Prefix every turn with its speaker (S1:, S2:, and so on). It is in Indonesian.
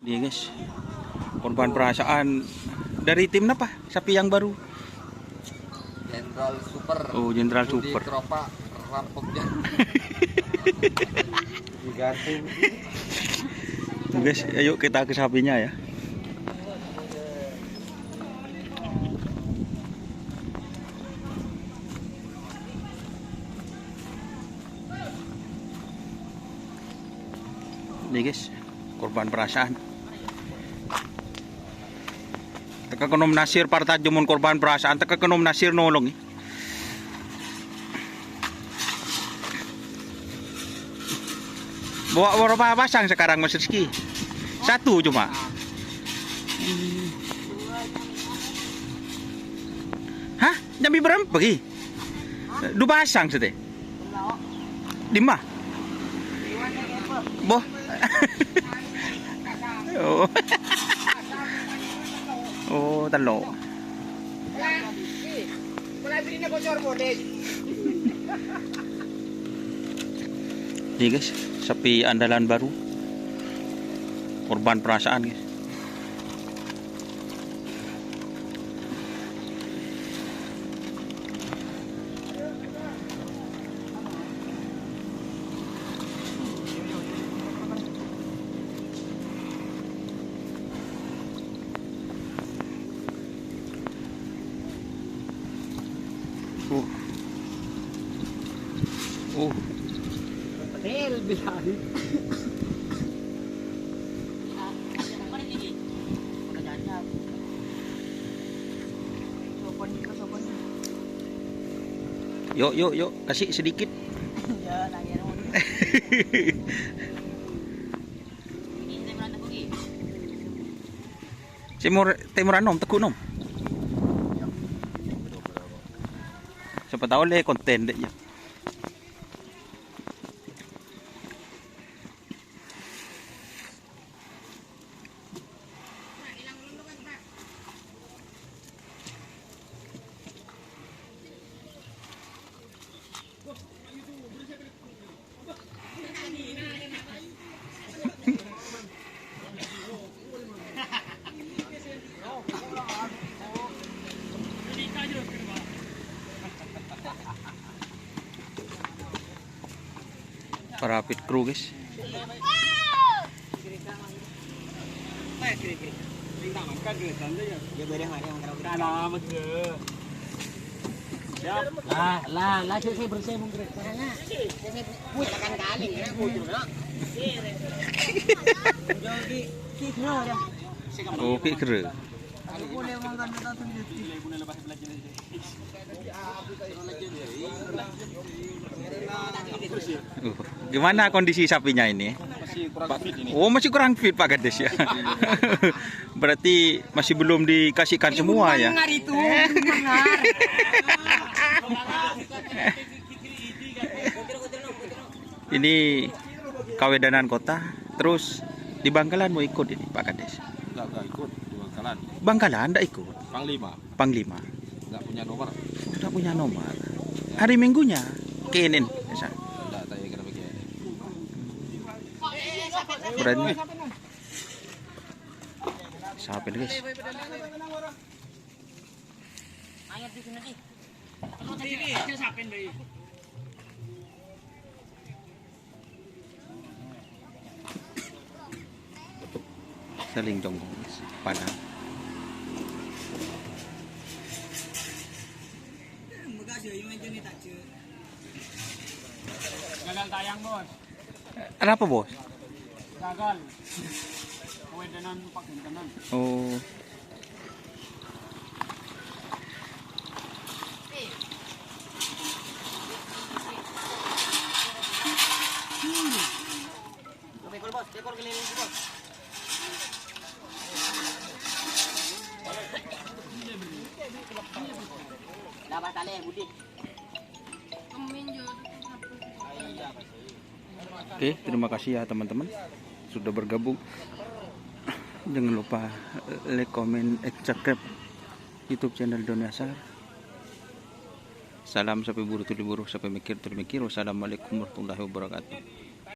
S1: Dia guys, korban perasaan dari tim apa? Sapi yang baru?
S2: Jenderal Super.
S1: Oh, Jenderal
S2: Budi
S1: Super.
S2: Keropak rampoknya. Digantung.
S1: Guys, ayo kita ke sapinya ya. Nih guys, korban perasaan. Teka kenom nasir parta jumun korban perasaan teka kenom nasir nolong. Bawa berapa pasang sekarang Mas Rizky? Satu cuma. Hah? Jambi berapa pergi? Dua pasang sete. Lima. Boh. Oh. Oh, talo. Nih guys, sapi andalan baru. Korban perasaan guys.
S2: Padel bilang.
S1: Yuk, kasih sedikit. Timuran nom, teku nom. Siapa tahu le konten deh ya. Para pit crew guys.
S2: Lah, saya bersih mungkin. Karena saya punya kan kali ya, bujur no.
S1: Oh, pit crew. Gimana kondisi sapinya ini?
S3: Masih kurang fit ini.
S1: Oh, masih kurang fit Pak Kades ya. Berarti masih belum dikasihkan semua ya. Ini Kawedanan Kota, terus di Bangkalan mau ikut ini Pak Kades?
S3: Enggak ikut di Bangkalan.
S1: Bangkalan enggak ikut. Panglima.
S3: Enggak punya nomor.
S1: Enggak punya nomor. Hari Minggunya keinin.
S3: Enggak tahu kira begini.
S1: Berani. Siapa guys? Saling jonggong padang.
S4: Gagal tayang bos.
S1: Kenapa bos?
S4: Gagal. Kawedanan pakai kanan.
S1: Oh.
S2: Ekor keliling bos. Dapat tali Budi.
S1: Oke, terima kasih ya teman-teman sudah bergabung. Jangan lupa like, comment, subscribe YouTube channel Doni Asar. Salam sampai buru tuli buru sampai mikir tuli mikir. Wassalamualaikum warahmatullahi wabarakatuh.